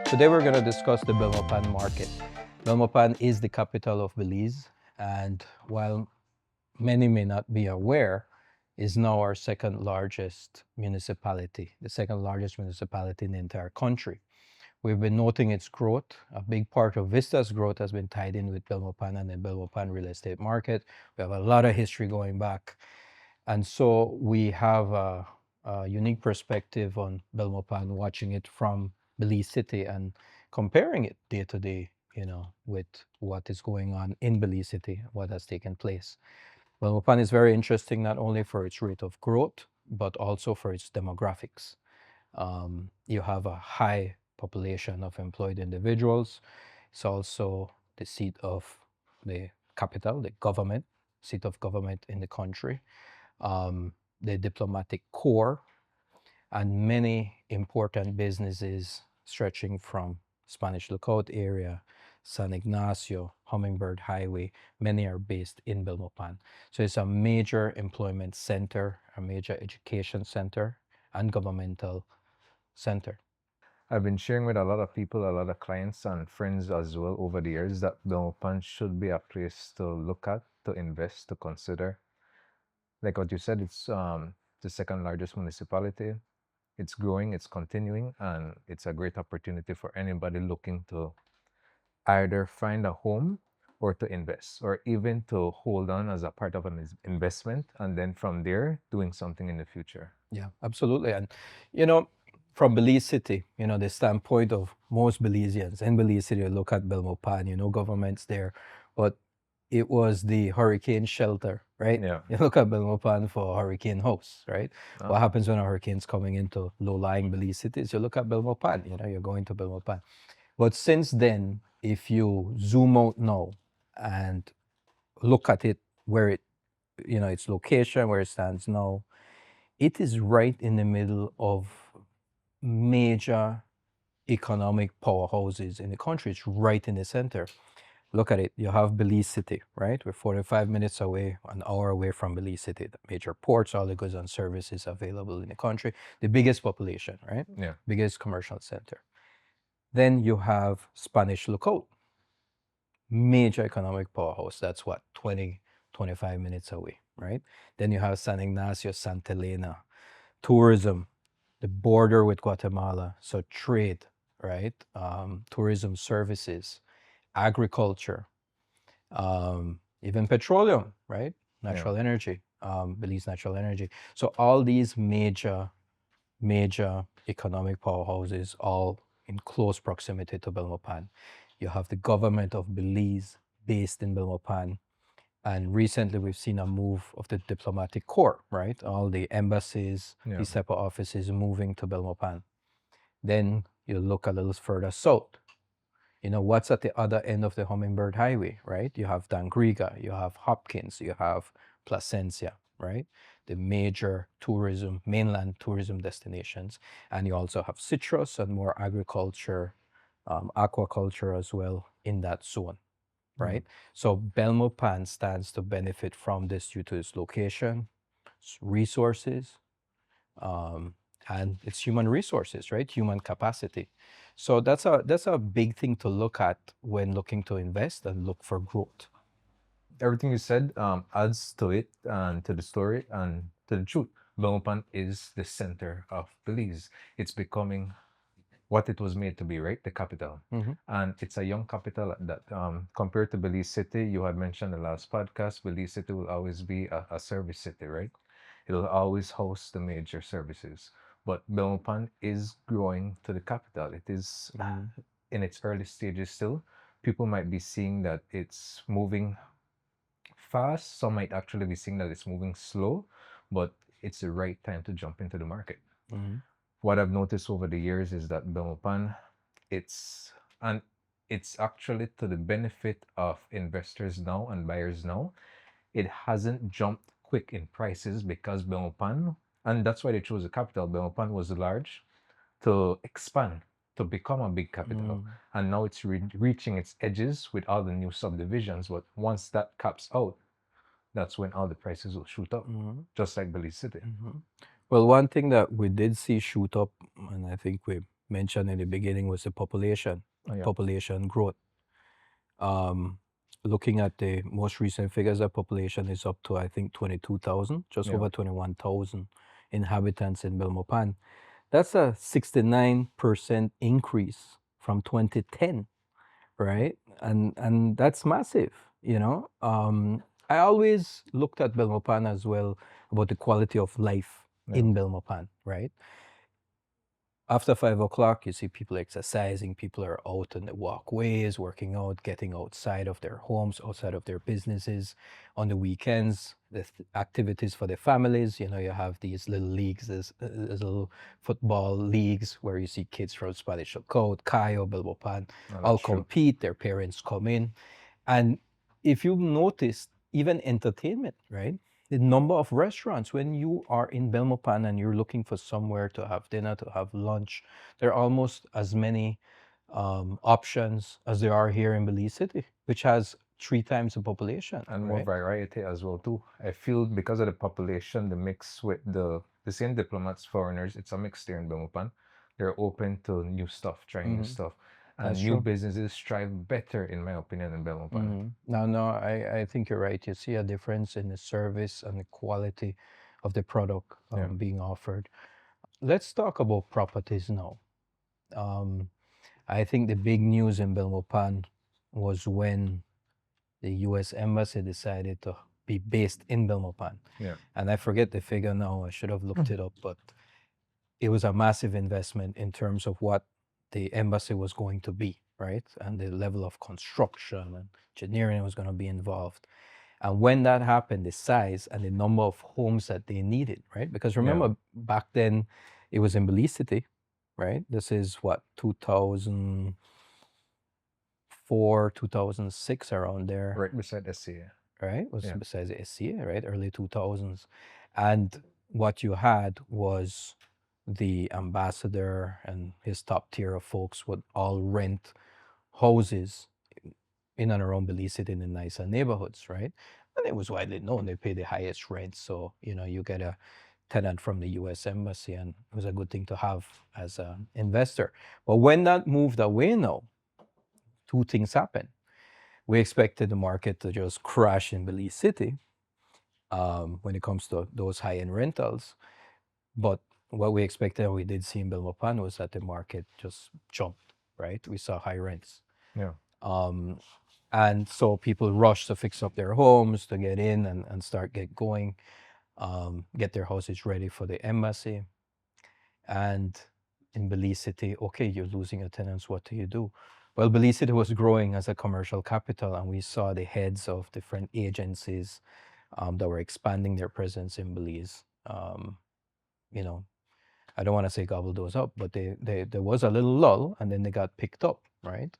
Today we're going to discuss the Belmopan market. Belmopan is the capital of Belize, and while many may not be aware, is now our second largest municipality, the second largest municipality in the entire country. We've been noting its growth. A big part of Vista's growth has been tied in with Belmopan and the Belmopan real estate market. We have a lot of history going back. And so we have a unique perspective on Belmopan, watching it from Belize City and comparing it day to day, with what is going on in Belize City, what has taken place. Belmopan is very interesting not only for its rate of growth, but also for its demographics. You have a high population of employed individuals. It's also the seat of the capital, the government, seat of government in the country, the diplomatic core, and many important businesses stretching from Spanish Lookout area, San Ignacio, Hummingbird Highway. Many are based in Belmopan. So it's a major employment center, a major education center, and governmental center. I've been sharing with a lot of people, a lot of clients and friends as well over the years that Belmopan should be a place to look at, to invest, to consider. Like what you said, it's the second largest municipality. It's growing, it's continuing, and it's a great opportunity for anybody looking to either find a home or to invest, or even to hold on as a part of an investment, and then from there, doing something in the future. Yeah, absolutely. And, from Belize City, the standpoint of most Belizeans in Belize City, look at Belmopan, governments there, but it was the hurricane shelter, right? Yeah. You look at Belmopan for hurricane hosts, right? What Ah, happens when a hurricane's coming into low-lying Belize cities? You look at Belmopan, you're going to Belmopan. But since then, if you zoom out now and look at it where its location, where it stands now, it is right in the middle of major economic powerhouses in the country. It's right in the center. Look at it. You have Belize City, right? We're 45 minutes away, an hour away from Belize City. The major ports, all the goods and services available in the country. The biggest population, right? yeah. Biggest commercial center. Then you have Spanish Lookout, major economic powerhouse. That's what, 20, 25 minutes away, right? Then you have San Ignacio, Santa Elena, tourism, the border with Guatemala, so trade, right? Tourism services, agriculture, even petroleum, right? Yeah. Natural energy, Belize Natural Energy. So all these major economic powerhouses, all in close proximity to Belmopan. You have the government of Belize based in Belmopan. And recently we've seen a move of the diplomatic corps, right? All the embassies, Yeah. these type of offices moving to Belmopan. Then you look a little further south. What's at the other end of the Hummingbird Highway, right? You have Dangriga, you have Hopkins, you have Placencia, right? The major tourism, mainland tourism destinations. And you also have citrus and more agriculture, aquaculture as well in that zone, right? So Belmopan stands to benefit from this due to its location, its resources, um, and it's human resources, right? Human capacity. So that's a big thing to look at when looking to invest and look for growth. Everything you said adds to it and to the story and to the truth. Belmopan is the center of Belize. It's becoming what it was made to be, right? The capital. And it's a young capital at that. Compared to Belize City, you had mentioned the last podcast, Belize City will always be a service city, right? It'll always host the major services. But Belmopan is growing to the capital. It is in its early stages still. People might be seeing that it's moving fast. Some might actually be seeing that it's moving slow, but it's the right time to jump into the market. What I've noticed over the years is that Belmopan, it's and it's actually to the benefit of investors now and buyers now. It hasn't jumped quick in prices because Belmopan, and that's why they chose the capital. Belmopan was large to expand to become a big capital, and now it's reaching its edges with all the new subdivisions. But once that caps out, that's when all the prices will shoot up, just like Belize City. Well, one thing that we did see shoot up, and I think we mentioned in the beginning was the population, Oh, yeah. population growth. Um, Looking at the most recent figures, the population is up to, I think, 22,000, just Yeah. over 21,000 inhabitants in Belmopan. That's a 69% increase from 2010, right? And that's massive, you know. I always looked at Belmopan as well about the quality of life Yeah. in Belmopan, right? After 5 o'clock, you see people exercising, people are out in the walkways, working out, getting outside of their homes, outside of their businesses. On the weekends, the activities for the families, you know, you have these little leagues, there's little football leagues where you see kids from Spanish Code, Cayo, Bilbopan, No, all that's true. compete, their parents come in. And if you notice, even entertainment, right? The number of restaurants when you are in Belmopan and you're looking for somewhere to have dinner, to have lunch, there are almost as many options as there are here in Belize City, which has 3 times the population, And more right? variety as well too. I feel because of the population, the mix with the same diplomats, foreigners, it's a mix there in Belmopan. They're open to new stuff, trying new stuff, That's and new true. businesses strive better, in my opinion, in Belmopan. No, I think you're right. You see a difference in the service and the quality of the product Yeah. being offered. Let's talk about properties now. Um, I think the big news in Belmopan was when the U.S. Embassy decided to be based in Belmopan. Yeah. And I forget the figure now, I should have looked it up, but it was a massive investment in terms of what the embassy was going to be, right? And the level of construction and engineering was going to be involved. And when that happened, the size and the number of homes that they needed, right? Because Yeah. remember, back then it was in Belize City, right? This is what, 2004, 2006, around there, Right beside SCA. right? Was Yeah. besides the SCA, right? Early 2000s. And what you had was the ambassador and his top tier of folks would all rent houses in and around Belize City in the nicer neighborhoods, right? And it was widely known they pay the highest rent. So, you know, you get a tenant from the US Embassy, and it was a good thing to have as an investor. But when that moved away now, two things happened. We expected the market to just crash in Belize City when it comes to those high-end rentals. But what we expected and we did see in Belmopan was that the market just jumped, right? We saw high rents. Yeah. And so people rushed to fix up their homes, to get in and start get going, get their houses ready for the embassy. And in Belize City, okay, you're losing your tenants, what do you do? Well, Belize City was growing as a commercial capital, and we saw the heads of different agencies that were expanding their presence in Belize. You know, I don't want to say gobble those up, but there was a little lull, and then they got picked up, right?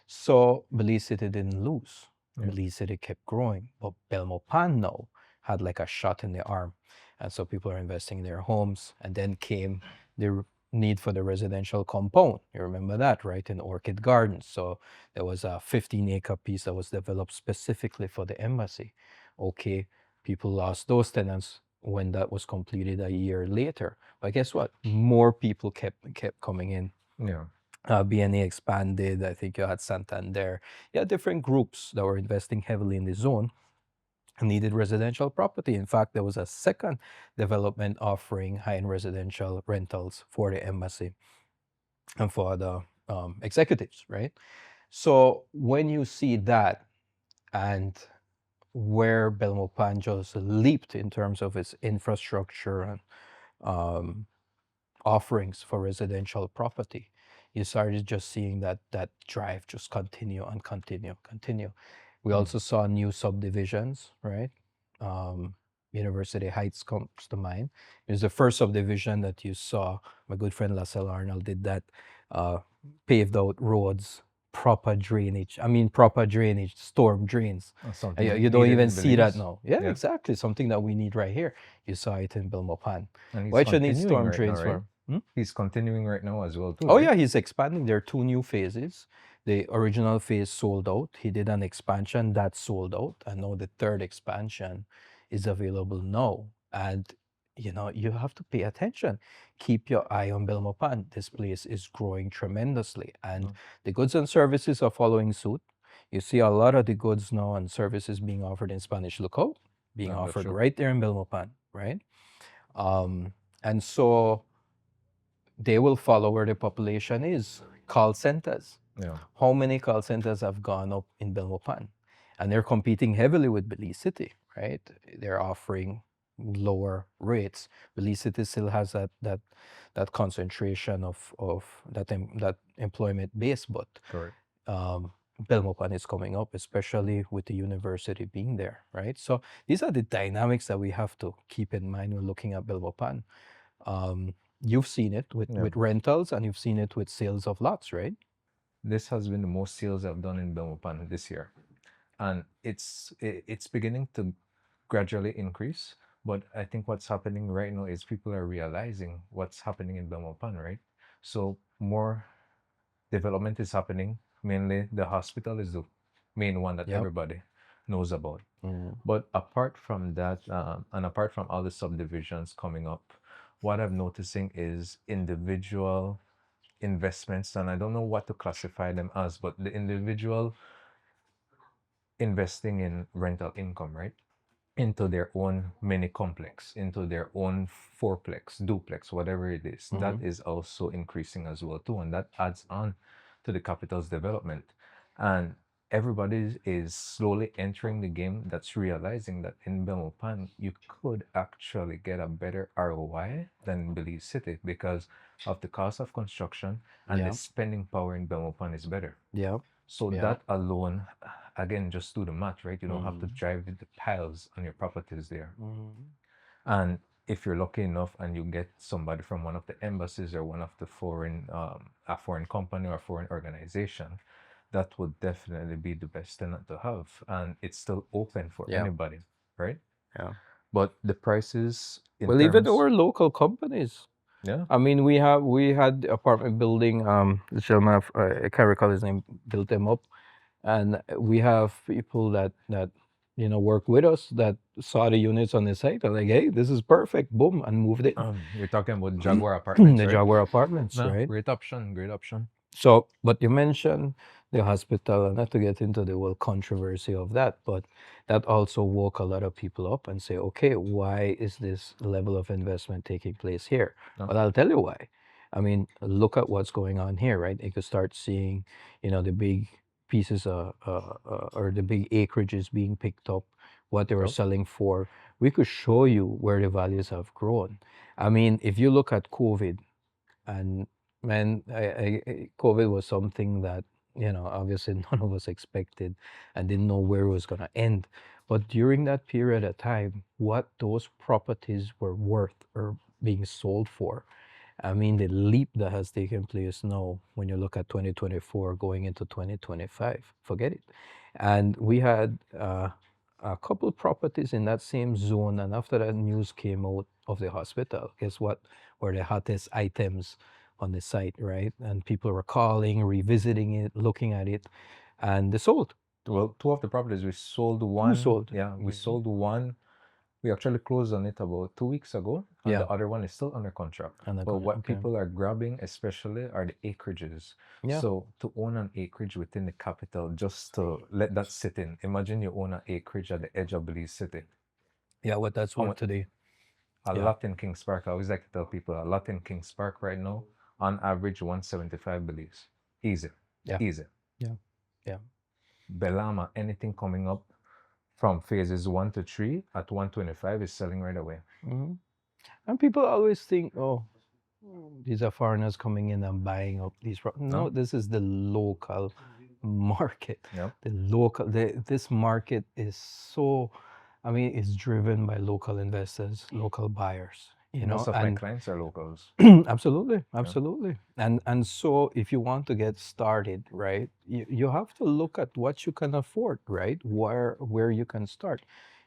So Belize City didn't lose. Yeah. Belize City kept growing, but Belmopan now had like a shot in the arm, and so people are investing in their homes. And then came the need for the residential compound. You remember that, right? In Orchid Gardens. So there was a 15-acre piece that was developed specifically for the embassy. Okay, people lost those tenants when that was completed a year later. But guess what? More people kept coming in. Yeah. BNA expanded. I think you had Santander. You had different groups that were investing heavily in the zone and needed residential property. In fact, there was a second development offering high-end residential rentals for the embassy and for the executives, right? So when you see that and where Belmopan just leaped in terms of its infrastructure and um, offerings for residential property, you started just seeing that drive just continue and continue. We also saw new subdivisions, right? University Heights comes to mind. It was the first subdivision that you saw. My good friend Lascelles Arnold did that. Uh, Paved out roads, proper drainage. I mean, proper drainage, storm drains. Something You don't needed even in see that Belize. now. Yeah, Yeah. exactly. Something that we need right here. You saw it in Belmopan. And he's Why should need continuing storm right now, drains right? for? Hmm? He's continuing right now as well too, Oh right? yeah, he's expanding. There are two new phases. The original phase sold out. He did an expansion that sold out, and now the third expansion is available now. And you have to pay attention. Keep your eye on Belmopan. This place is growing tremendously, and Mm. the goods and services are following suit. You see a lot of the goods now and services being offered in Spanish Lookout, being Yeah, that's offered true. right there in Belmopan, right? And so they will follow where the population is. Call centers. Yeah, How many call centers have gone up in Belmopan? And they're competing heavily with Belize City, right? They're offering lower rates. Belize City still has that concentration of that employment base, but correct. um, Belmopan is coming up, especially with the university being there, right? So these are the dynamics that we have to keep in mind when looking at Belmopan. You've seen it Yeah. with rentals, and you've seen it with sales of lots, right? This has been the most sales I've done in Belmopan this year, and it's beginning to gradually increase. But I think what's happening right now is people are realizing what's happening in Belmopan, right? So more development is happening. Mainly, the hospital is the main one that Yep. everybody knows about. Mm. But apart from that, and apart from all the subdivisions coming up, what I'm noticing is individual investments, and I don't know what to classify them as, but the individual investing in rental income, right? Into their own mini complex, into their own fourplex, duplex, whatever it is. That Mhm. is also increasing as well too, and that adds on to the capital's development. And everybody is slowly entering the game that's realizing that in Belmopan you could actually get a better ROI than Belize City because of the cost of construction, and the Yeah. spending power in Belmopan is better. Yeah. So Yeah. that alone, again, just do the math, right? You don't have to Mm. drive the piles on your properties there. Mm. And if you're lucky enough and you get somebody from one of the embassies or one of the foreign, a foreign company or foreign organization, that would definitely be the best tenant to have. And it's still open for Yeah. anybody, right? Yeah. But the prices in Well, even terms, our local companies. yeah, I mean, we had the apartment building. The gentleman, I can't recall his name, built them up, and we have people that work with us that saw the units on the site. They're like, hey, this is perfect, boom, and moved it. you're talking about Jaguar Apartments, The right? Jaguar Apartments, No, right? great option, great option. So, but you mentioned the hospital, and not to get into the whole controversy of that, but that also woke a lot of people up and say, okay, why is this level of investment taking place here? No, Well, I'll tell you why. I mean, look at what's going on here, right? You could start seeing, the big pieces or the big acreages being picked up, what they were yep. selling for. We could show you where the values have grown. I mean, if you look at COVID, and man, COVID was something that, obviously none of us expected and didn't know where it was going to end. But during that period of time, what those properties were worth or being sold for, I mean, the leap that has taken place now, when you look at 2024 going into 2025, forget it. And we had a couple properties in that same zone. And after that news came out of the hospital, guess what? Were the hottest items on the site, right? And people were calling, revisiting it, looking at it, and they sold. Well, two of the properties we sold Two one. sold. Yeah, we Mhm. sold one. We actually closed on it about 2 weeks ago, and Yeah. the other one is still under contract. And But what okay. people are grabbing, especially, are the acreages. Yeah. So to own an acreage within the capital, just to let that sit in. Imagine you own an acreage at the edge of Belize City. Yeah. What that's How worth much? today. A Yeah. lot in Kings Park. I always like to tell people a lot in Kings Park right now, on average, 175 Belize. Easy, Yeah. easy. Yeah. Yeah. Belama, anything coming up from phases 1 to 3 at 125 is selling right away. Hmm. And people always think, oh, these are foreigners coming in and buying up these. No, No? this is the local market. Yep. This market is so, I mean, it's driven by local investors, local buyers, Most of my and clients are locals. absolutely, Yeah. absolutely. And so if you want to get started, right, you have to look at what you can afford, right? Where you can start.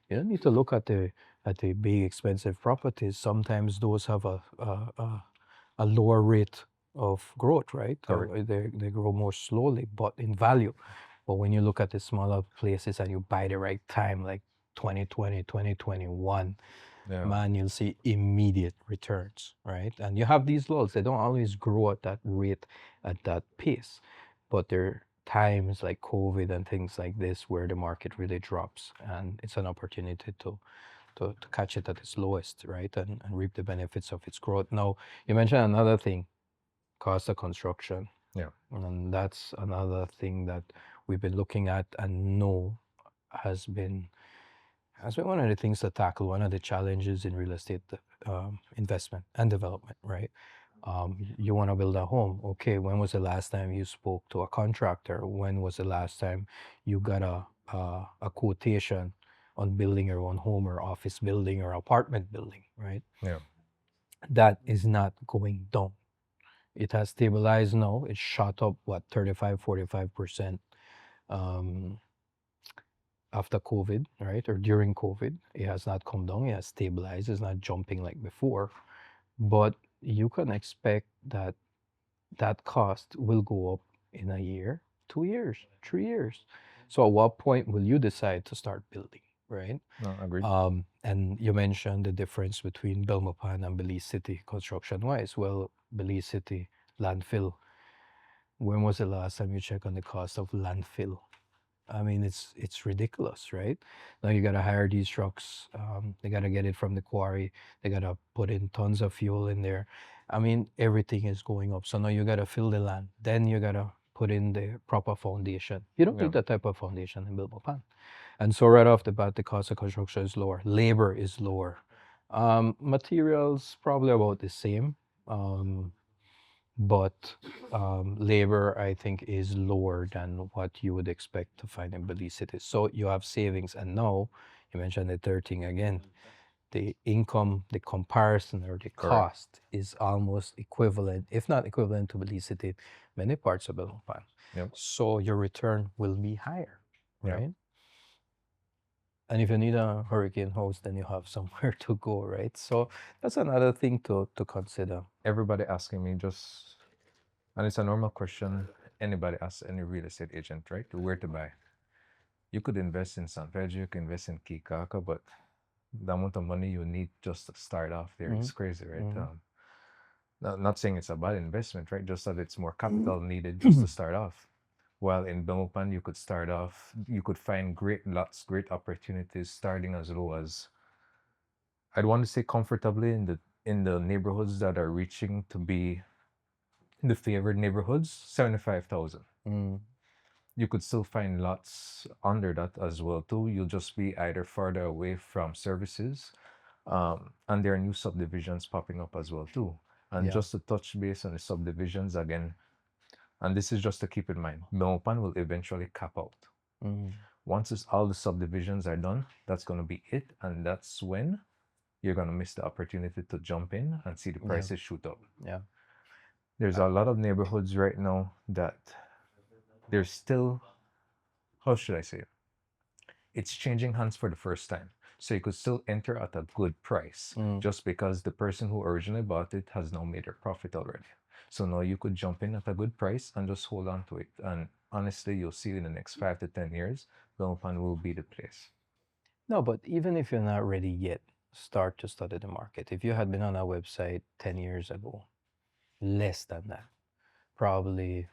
You don't need to look at the big expensive properties. Sometimes those have a lower rate of growth, right? Correct. They grow more slowly, but in value. But when you look at the smaller places and you buy the right time, like 2020, 2021, Yeah. man, you'll see immediate returns, right? And you have these laws, they don't always grow at that rate, at that pace, but there are times like COVID and things like this where the market really drops, and it's an opportunity to catch it at its lowest, right? And reap the benefits of its growth. Now, you mentioned another thing, cost of construction. Yeah. And that's another thing that we've been looking at and know has been has been one of the things to tackle, one of the challenges in real estate investment and development, right? You want to build a home. Okay, when was the last time you spoke to a contractor? When was the last time you got a quotation on building your own home or office building or apartment building, right? Yeah. That is not going down. It has stabilized now. It shot up, what, 35, 45% um, after COVID, right? Or during COVID. It has not come down. It has stabilized. It's not jumping like before. But you can expect that that cost will go up in a year, 2 years, 3 years. So at what point will you decide to start building, right? No, agreed. And you mentioned the difference between Belmopan and Belize City construction-wise. Well, Belize City landfill. When was the last time you checked on the cost of landfill? I mean, it's ridiculous, right? Now you gotta hire these trucks. They gotta get it from the quarry. They gotta put in tons of fuel in there. I mean, everything is going up. So now you gotta fill the land. Then you gotta put in the proper foundation. You don't Yeah. need that type of foundation in Bilbopan. And so right off the bat, the cost of construction is lower. Labor is lower. Materials probably about the same. Um, but labor, I think, is lower than what you would expect to find in Belize City. So you have savings. And now, you mentioned the third thing again, the income, the comparison or the Correct. cost is almost equivalent, if not equivalent to Belize City, many parts of Belmopan. Yep. So your return will be higher, Yeah. right? And if you need a hurricane house, then you have somewhere to go, right? So that's another thing to consider. Everybody asking me just, and it's a normal question anybody asks any real estate agent, right? Where to buy. You could invest in San Pedro, you can invest in Kikaka, but the amount of money you need just to start off there is crazy, right? Not saying it's a bad investment, right? Just that it's more capital needed just to start off. While in Belmopan, you could start off, you could find great lots, great opportunities starting as low as, I'd want to say comfortably in the neighborhoods that are reaching to be the favored neighborhoods, 75,000. Mm, You could still find lots under that as well too. You'll just be either farther away from services, and there are new subdivisions popping up as well too. And yeah. just to touch base on the subdivisions again, and this is just to keep in mind, Belmopan will eventually cap out. Mm, Once all the subdivisions are done, that's going to be it, and that's when you're going to miss the opportunity to jump in and see the yeah. prices shoot up. Yeah. There's a lot of neighborhoods right now that there's still, how should I say it? It's changing hands for the first time. So you could still enter at a good price Mm, just because the person who originally bought it has now made their profit already. So now you could jump in at a good price and just hold on to it. And honestly, you'll see in the next 5 to 10 years, Belmopan will be the place. No, but even if you're not ready yet, start to study the market. If you had been on our website 10 years ago, less than that, probably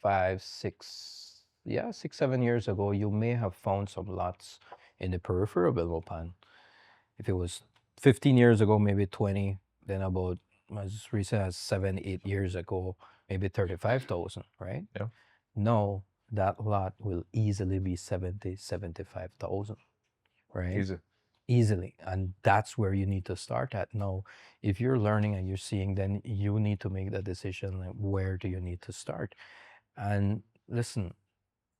5, 6, yeah, 6, 7 years ago, you may have found some lots in the peripheral Belmopan. If it was 15 years ago, maybe 20, then about as recent as 7, 8 years ago, maybe 35,000, right? Yeah. Now that lot will easily be 70, 75,000, right? Easy. Easily. And that's where you need to start at. Now, if you're learning and you're seeing, then you need to make that decision, like, where do you need to start? And listen,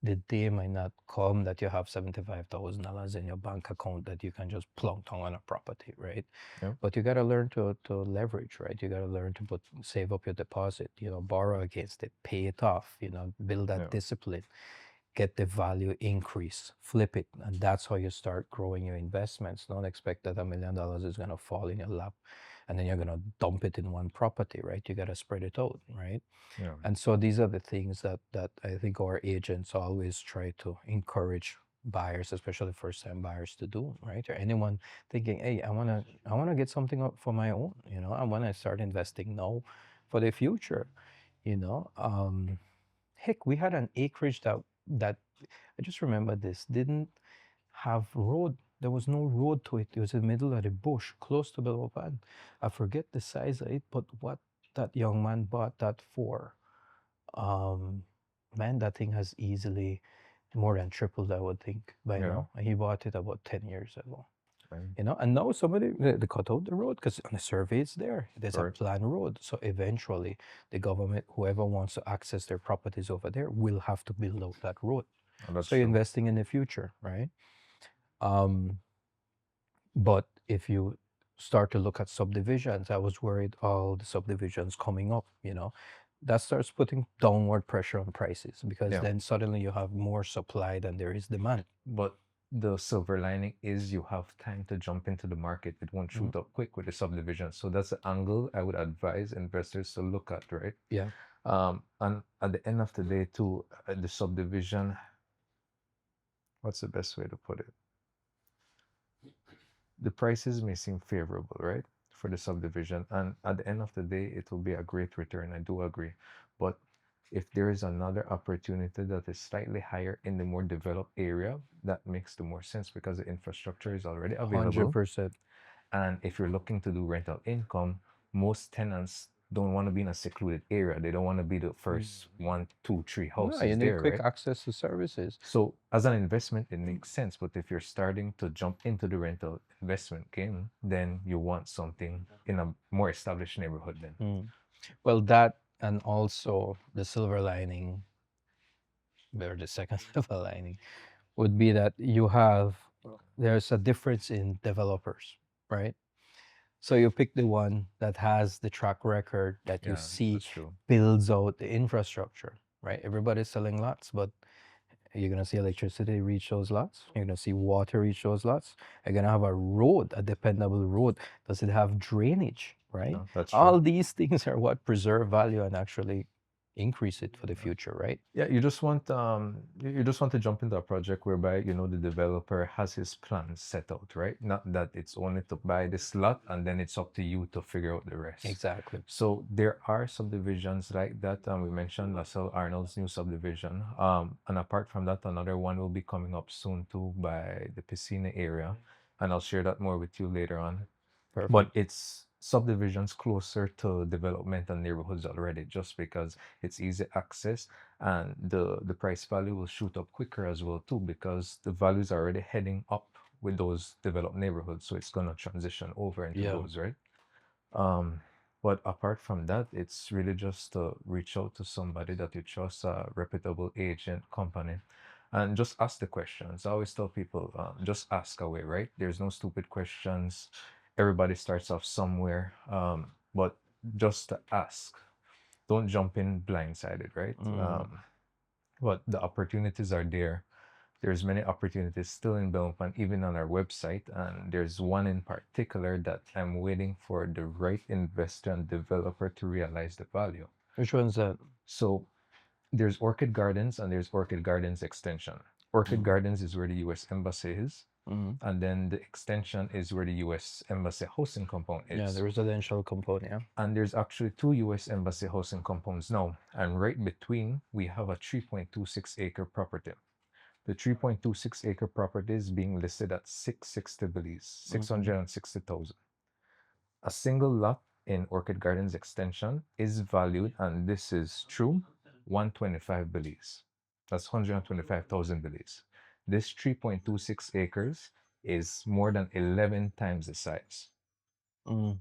the day might not come that you have $75,000 in your bank account that you can just plunk down on a property, right? Yeah. But you got to learn to leverage, right? You got to learn to save up your deposit, borrow against it, pay it off, build that Yeah. discipline, get the value increase, flip it. And that's how you start growing your investments. Don't expect that $1 million is going to fall in your lap and then you're going to dump it in one property, right? You got to spread it out, right? Yeah. And so these are the things that I think our agents always try to encourage buyers, especially first-time buyers, to do, right? Or anyone thinking, hey, I wanna get something up for my own, I wanna start investing now for the future, you know. Heck, we had an acreage that I just remember this didn't have road. There was no road to it. It was in the middle of the bush, close to Belmopan. I forget the size of it, but what that young man bought that for, um, man, that thing has easily more than tripled, I would think, by Yeah. now. And he bought it about 10 years ago. Right. And now somebody they cut out the road because on the survey it's there. There's a Correct. planned road. So eventually the government, whoever wants to access their properties over there, will have to build out that road. Oh, that's So you're true. investing in the future, right? Um, but if you start to look at subdivisions, I was worried all the subdivisions coming up, that starts putting downward pressure on prices because Yeah. then suddenly you have more supply than there is demand. But the silver lining is you have time to jump into the market. It won't Mhm. shoot up quick with the subdivision. So that's the angle I would advise investors to look at, right? Yeah. And at the end of the day, too, the subdivision, what's the best way to put it? The prices may seem favorable, right, for the subdivision. And at the end of the day, it will be a great return. I do agree. But if there is another opportunity that is slightly higher in the more developed area, that makes the more sense because the infrastructure is already available. 100%. And if you're looking to do rental income, most tenants don't want to be in a secluded area. They don't want to be the first one, two, three No, you houses need there, quick right? access to services. So as an investment, it makes sense. But if you're starting to jump into the rental investment game, then you want something in a more established neighborhood then. Mm. Well, that and also the silver lining, or the second silver lining, would be that there's a difference in developers, right? So you pick the one that has the track record that you Yeah, see that's true. builds out the infrastructure, right? Everybody's selling lots, but you're gonna see electricity reach those lots. You're gonna see water reach those lots. You're gonna have a road, a dependable road. Does it have drainage, right? No, that's true. All these things are what preserve value and actually increase it for the future, right? Yeah, you just want to jump into a project whereby the developer has his plans set out, right? Not that it's only to buy this lot and then it's up to you to figure out the rest. Exactly. So there are subdivisions like that. We mentioned LaSalle Arnold's new subdivision. And apart from that, another one will be coming up soon too by the Piscina area. And I'll share that more with you later on. But Perfect. it's subdivisions closer to development and neighborhoods already, just because it's easy access and the price value will shoot up quicker as well too, because the values are already heading up with those developed neighborhoods. So it's gonna transition over into Yeah. those, right? Um, but apart from that, it's really just to reach out to somebody that you trust, a reputable agent company, and just ask the questions. I always tell people, just ask away, right? There's no stupid questions. Everybody starts off somewhere, but just to ask. Don't jump in blindsided, right? Mm. But the opportunities are there. There's many opportunities still in Belmopan, even on our website. And there's one in particular that I'm waiting for the right investor and developer to realize the value. Which one's that? So there's Orchid Gardens and there's Orchid Gardens Extension. Orchid Mm. Gardens is where the US Embassy is. Mm. And then the extension is where the US Embassy housing compound Yeah, is. the residential component. Yeah. And there's actually two US Embassy housing compounds now. And right between, we have a 3.26-acre property. The 3.26-acre property is being listed at 660 Belize, 660,000. A single lot in Orchid Gardens Extension is valued, and this is true, 125 Belize. That's 125,000 Belize. This 3.26 acres is more than 11 times the size. Mm.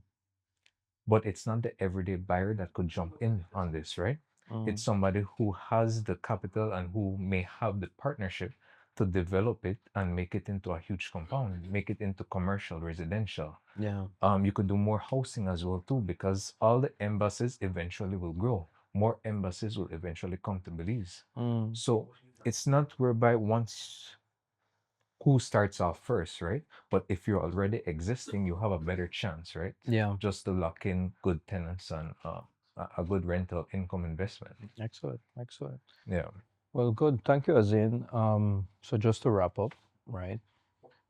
But it's not the everyday buyer that could jump in on this, right? Mm. It's somebody who has the capital and who may have the partnership to develop it and make it into a huge compound, make it into commercial, residential. Yeah. You could do more housing as well too, because all the embassies eventually will grow. More embassies will eventually come to Belize. Mm. So it's not whereby once who starts off first, right? But if you're already existing, you have a better chance, right? Yeah. Just to lock in good tenants and a good rental income investment. Excellent. Excellent. Yeah. Well, good. Thank you, Azin. So just to wrap up, right?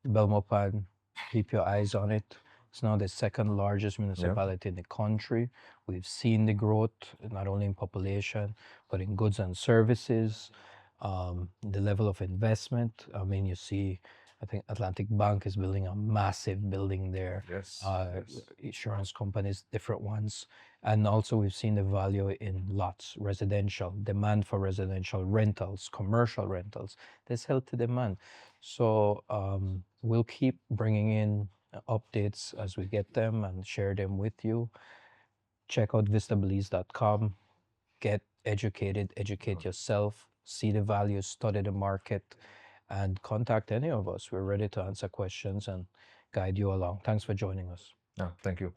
Belmopan, keep your eyes on it. It's now the second largest Yeah. municipality in the country. We've seen the growth, not only in population, but in goods and services, the level of investment. I mean, you see, I think Atlantic Bank is building a massive building there, Yes. uh, Yes. insurance companies, different ones. And also, we've seen the value in lots, residential, demand for residential rentals, commercial rentals. There's healthy demand. So we'll keep bringing in updates as we get them and share them with you. Check out vistabelize.com, get educated, educate yourself, see the value, study the market, and contact any of us. We're ready to answer questions and guide you along. Thanks for joining us. No, thank you.